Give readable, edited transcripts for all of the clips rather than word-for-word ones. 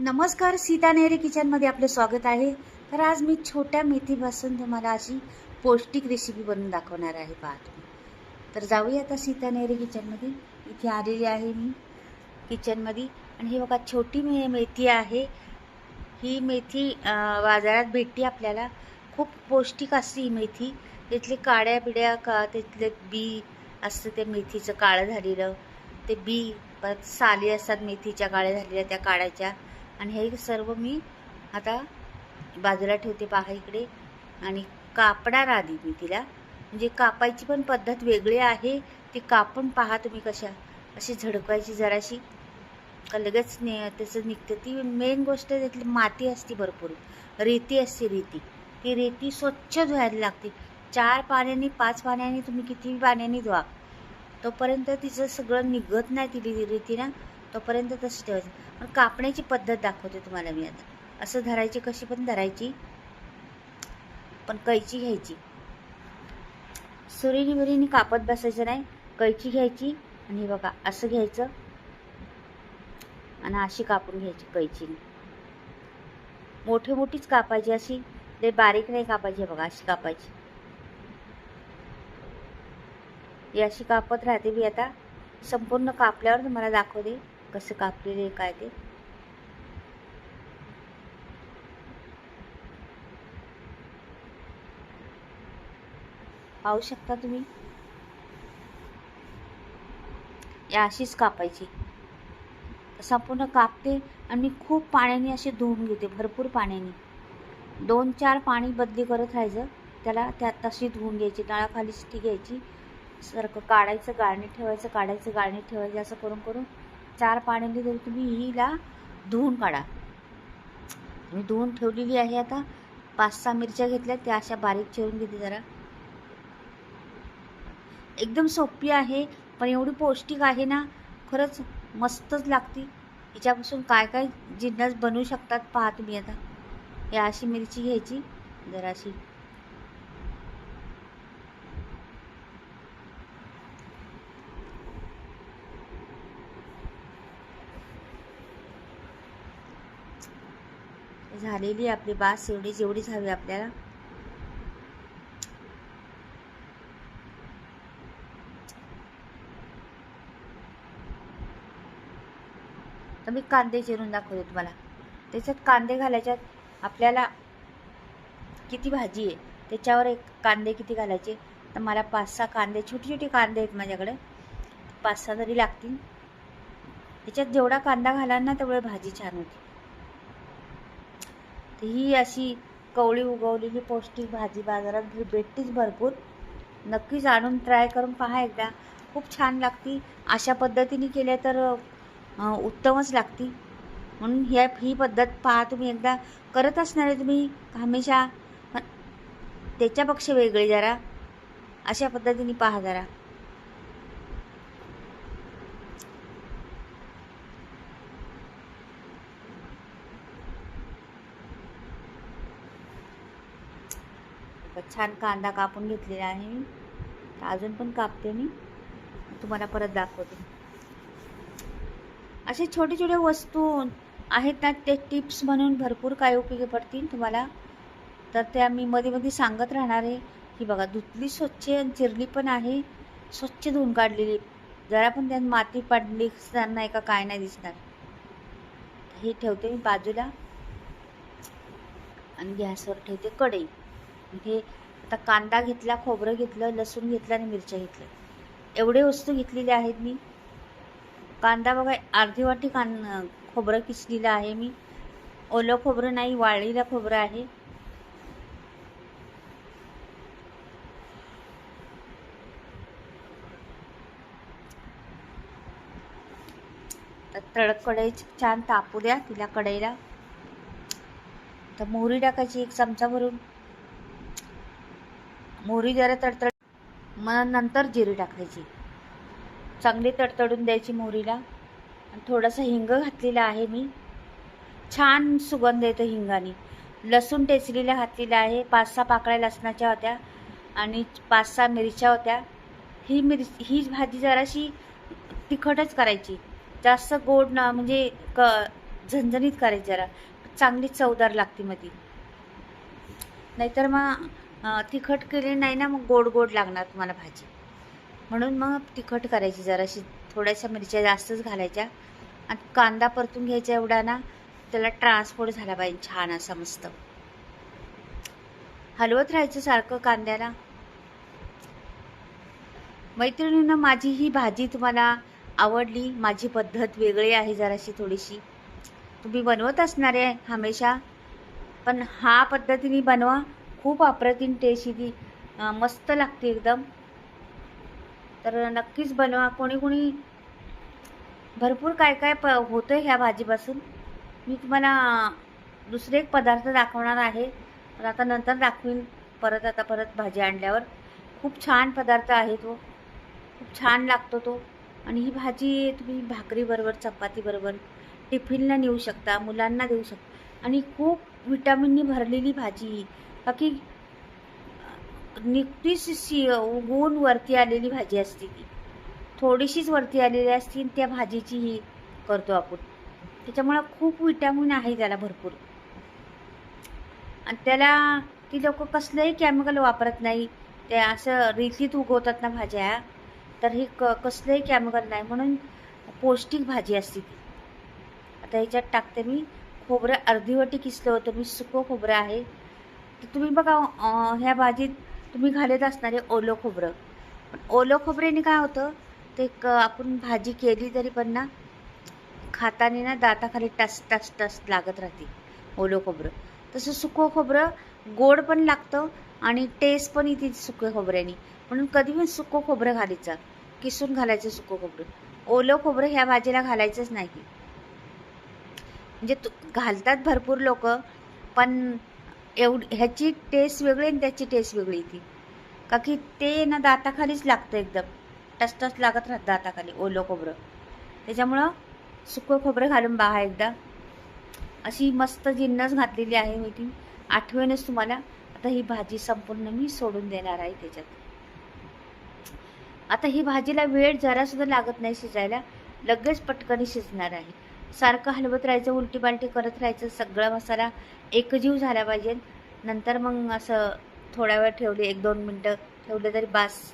नमस्कार, सीता नेहरे किचनमध्ये आपले स्वागत आहे. तर आज मी छोट्या मेथीपासून तुम्हाला अशी पौष्टिक रेसिपी बनवून दाखवणार आहे. पहा तुम्ही. तर जाऊया आता सीता नेहरे किचनमध्ये. इथे आलेली आहे मी किचनमध्ये आणि हे बघा छोटी मेथी आहे. ही मेथी बाजारात भेटते आपल्याला. खूप पौष्टिक असते ही मेथी. त्यातले काड्या बिड्या त्यातले बी असतं, ते मेथीचं काळं झालेलं ते बी, परत साली असतात मेथीच्या काळ्या झालेल्या त्या काढायच्या. आणि हे सर्व मी आता बाजूला ठेवते. पहा इकडे. आणि कापणार आधी मी तिला, म्हणजे कापायची पण पद्धत वेगळी आहे. ती कापून पहा तुम्ही कशा अशी झडकवायची जराशी का लगेच त्याचं निघते. ती मेन गोष्ट त्यातली माती असते, भरपूर रेती असते. ती रेती स्वच्छ धुवायला लागते. 4 पाण्याने 5 पाण्याने तुम्ही कितीही पाण्याने धुवा, तोपर्यंत तिचं सगळं निघत नाही. ती रेती ना, तोपर्यंत तसं ठेवायचं. पण कापण्याची पद्धत दाखवते तुम्हाला मी आता. असं धरायची, कशी पण धरायची, पण कैची घ्यायची. सुरीनी बिरीनी कापत बसायचं नाही. कैची घ्यायची आणि बघा असं घ्यायचं आणि अशी कापून घ्यायची कैचीने. मोठीच कापायची, अशी लय बारीक नाही कापायची. बघा अशी कापायची. ही अशी कापत राहते मी आता. संपूर्ण कापल्यावर तुम्हाला दाखवते कसं कापलेले काय ते. पाहू शकता तुम्ही. या अशीच कापायची. संपूर्ण कापते आणि मी खूप पाण्याने अशी धुवून घेते, भरपूर पाण्याने. 2-4 पाणी बदली करत राहायचं त्याला. त्यात तशी धुवून घ्यायची. नळाखालीच ती घ्यायची, सारखं काढायचं, गाळणी ठेवायचं, काढायचं, गाळणी ठेवायचं. असं करून करून 4 पाण्याने तरी तुम्ही हिला धुवून काढा. मी धुवून ठेवलेली आहे. आता 5-6 मिरच्या घेतल्या, त्या अशा बारीक चिरून घेते जरा. एकदम सोपी आहे, पण एवढी पौष्टिक आहे ना, खरंच मस्तच लागते. हिच्यापासून काय काय जिन्नस बनवू शकतात पहा तुम्ही आता. या अशी मिरची घ्यायची जराशी. झालेली आपली बास, एवढीच हवी आपल्याला. तर मी कांदे चिरून दाखवते तुम्हाला. त्याच्यात कांदे घालायच्यात आपल्याला. किती भाजी आहे त्याच्यावर एक कांदे किती घालायचे. तर मला 5-6 कांदे, छोटे कांदे आहेत माझ्याकडे, 5-6 तरी लागतील. त्याच्यात जेवढा कांदा घालाल ना, तेवढी भाजी छान होती. तर ही अशी कवळी उगवलेली पौष्टिक भाजी बाजारात भेटतीच भरपूर. नक्कीच आणून ट्राय करून पहा एकदा. खूप छान लागती. अशा पद्धतीने केल्या तर उत्तमच लागती. म्हणून ही पद्धत पहा तुम्ही एकदा. करत असणार आहे तुम्ही हमेशा, पण त्याच्यापेक्षा वेगळी जरा. अशा पद्धतीने पहा जरा. छान कांदा कापून घेतलेला आहे मी. अजून पण कापते मी, तुम्हाला परत दाखवते. असे छोटे वस्तू आहेत ना, ते टिप्स म्हणून भरपूर काय उपयोगी पडतील तुम्हाला. तर त्या मी मध्ये सांगत राहणार आहे. ही बघा धुतली स्वच्छ आणि चिरली पण आहे. स्वच्छ धुवून काढलेली. जरा पण त्यात माती पडली नाही का, काय नाही दिसणार. हे ठेवते मी बाजूला आणि गॅसवर ठेवते कढई. हे आता कांदा घेतला, खोबरं घेतलं, लसूण घेतलं आणि मिरच्या घेतल्या. एवढे वस्तू घेतलेले आहेत मी. कांदा बघा अर्धी वाटी खोबरं किसलेलं आहे मी. ओलं खोबरं नाही, वाळलेलं खोबरं आहे. तर तडक कढई छान तापू द्या तिला कढईला. तर मोहरी टाकायची 1 चमचा भरून. मोहरी जरा तडतड, मग नंतर जिरे टाकायची. चांगली तडतडून द्यायची मोहरीला. आणि थोडासा हिंग घातलेला आहे मी. छान सुगंध येतो हिंगाने. लसूण टेचलेला घातलेला आहे. 5-6 पाकळ्या लसणाच्या होत्या आणि 5-6 मिरच्या होत्या. ही भाजी जराशी तिखटच करायची. जास्त गोड ना, म्हणजे झणझणीत करायची जरा, चांगली चवदार लागते मग ती. नाहीतर मग तिखट केली नाही ना, मग गोड गोड लागणार तुम्हाला भाजी. म्हणून मग तिखट करायची जराशी, थोड्याशा मिरच्या जास्तच घालायच्या आणि कांदा परतून घ्यायचा एवढा ना, त्याला ट्रान्सपोर्ट झाला पाहिजे छान असा मस्त. हलवत राहायचं सारखं कांद्याला. मैत्रिणींनो, माझी ही भाजी तुम्हाला आवडली. माझी पद्धत वेगळी आहे जराशी थोडीशी, तुम्ही बनवत असणार आहे हमेशा, पण हा पद्धतीने बनवा. खूप अप्रतिम टेस्ट ती मस्त लागते एकदम. तर नक्कीच बनवा. कोणी कोणी भरपूर काय काय होतं ह्या भाजीपासून. मी तुम्हाला दुसरे एक पदार्थ दाखवणार आहे, पण आता नंतर दाखवीन परत भाजी आणल्यावर. खूप छान पदार्थ आहे तो, खूप छान लागतो तो. आणि ही भाजी तुम्ही भाकरीबरोबर, चपातीबरोबर टिफिनला नेऊ शकता, मुलांना देऊ शकता. आणि खूप विटॅमिननी भरलेली भाजी, बाकी नुकतीच उगवून वरती आलेली भाजी असते ती, थोडीशीच वरती आलेली असते. त्या भाजीची ही करतो आपण, त्याच्यामुळे खूप विटॅमिन आहे त्याला भरपूर. आणि त्याला ती लोक कसलंही केमिकल वापरत नाही, ते असं रीतीत उगवतात ना भाज्या, तर ही कसलंही केमिकल नाही, म्हणून पौष्टिक भाजी असते ती. आता ह्याच्यात टाकते मी खोबरं, अर्धी वाटी किसलं होतं मी, सुकं खोबरं आहे. तर तुम्ही बघा, ह्या भाजीत तुम्ही घालत असणारे ओलं खोबरं. पण ओलं खोबऱ्याने काय होतं, ते आपण भाजी केली तरी पण ना, खाताना ना दाताखाली टस टस टस लागत राहते ओलं खोबरं. तसं सुकं खोबरं गोड पण लागतं आणि टेस्ट पण येते सुकं खोबऱ्याने. म्हणून कधी पण सुकं खोबरं घालायचं, किसून घालायचं सुकं खोबरं. ओलं खोबरं ह्या भाजीला घालायचंच नाही. म्हणजे घालतात भरपूर लोक, पण ह्याची टेस्ट वेगळी आणि त्याची टेस्ट वेगळी येते. का की ते ना दाताखालीच लागतं, एकदम टसटस लागत राहतं दाताखाली ओलं खोबरं. त्याच्यामुळं सुकं खोबरं घालून बघा एकदा. अशी मस्त जिन्नस घातलेली आहे मी ती, आठवेनच तुम्हाला. आता ही भाजी संपूर्ण मी सोडून देणार आहे त्याच्यात. आता ही भाजीला वेळ जरासुद्धा लागत नाही शिजायला, लगेच पटकन शिजणार आहे. सारखं हलवत राहायचं, उलटी पालटी करत राहायचं, सगळा मसाला एकजीव झाला पाहिजे. नंतर मग असं थोडा वेळ ठेवले, 1-2 मिनटं ठेवले तरी बास.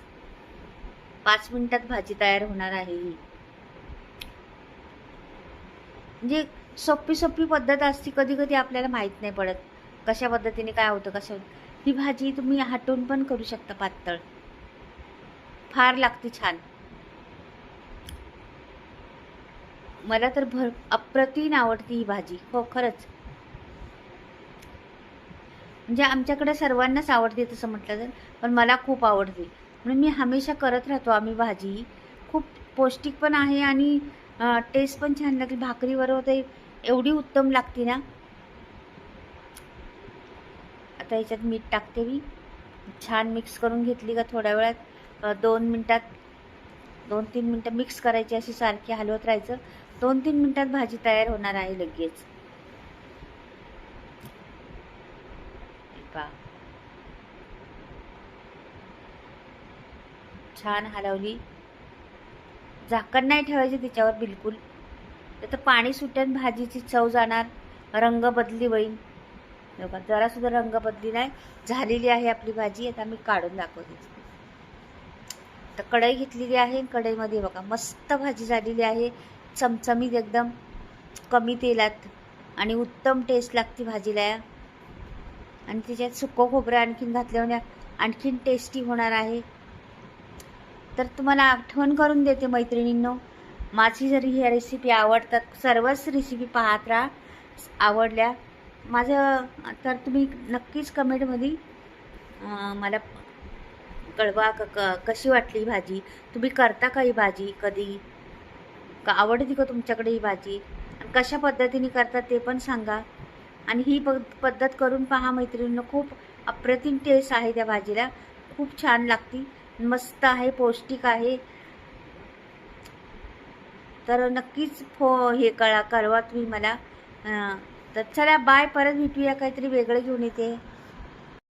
5 मिनिटात भाजी तयार होणार आहे ही. म्हणजे सोपी पद्धत असती, कधी कधी आपल्याला माहीत नाही पडत कशा पद्धतीने काय होतं कशा. ही भाजी तुम्ही हटून पण करू शकता पातळ, फार लागते छान. मला तर अप्रतिम आवडती ही भाजी, हो खरंच. म्हणजे आमच्याकडे सर्वांनाच आवडते तसं म्हटलं तर, पण मला खूप आवडते, म्हणून मी हमेशा करत राहतो आम्ही भाजी. खूप पौष्टिक पण आहे आणि टेस्ट पण छान लागते. भाकरीबरोबर ते एवढी उत्तम लागते ना. आता ह्याच्यात मीठ टाकते मी, छान मिक्स करून घेतली का थोड्या वेळात 2-3 मिनटं मिक्स करायची, अशी सारखी हलवत राहायचं. 2-3 मिनटात भाजी तयार होणार आहे लगेच. छान हलवली, झाकण नाही ठेवायचे तिच्यावर बिलकुल, तर पाणी सुटून भाजीची चव जाणार, रंग बदली होईल. बघा जरा सुद्धा रंग बदली नाही झालेली आहे आपली भाजी. आता मी काढून दाखवते. तर कढई घेतलेली आहे, कढईमध्ये बघा मस्त भाजी झालेली आहे, चमचमीत एकदम, कमी तेलात आणि उत्तम टेस्ट लागते भाजीला. आणि त्याच्यात सुकं खोबरं आणखीन घातल्यावर आणखीन टेस्टी होणार आहे. तर तुम्हाला आठवण करून देते मैत्रिणींनो, माझी जरी ही रेसिपी आवडतात, सर्वच रेसिपी पाहत राहा. आवडल्या माझं तर तुम्ही नक्कीच कमेंटमध्ये मला कळवा कशी वाटली भाजी. तुम्ही करता का ही भाजी कधी, का आवडते का तुमच्याकडे ही भाजी, आणि कशा पद्धतीने करतात ते पण सांगा. आणि ही पद्धत करून पहा मैत्रिणींनो, खूप अप्रतिम टेस्ट आहे त्या भाजीला, खूप छान लागती, मस्त आहे, पौष्टिक आहे. तर नक्कीच हे कळवा तुम्ही मला. तर चला बाय, परत भेटूया काहीतरी वेगळं घेऊन येते.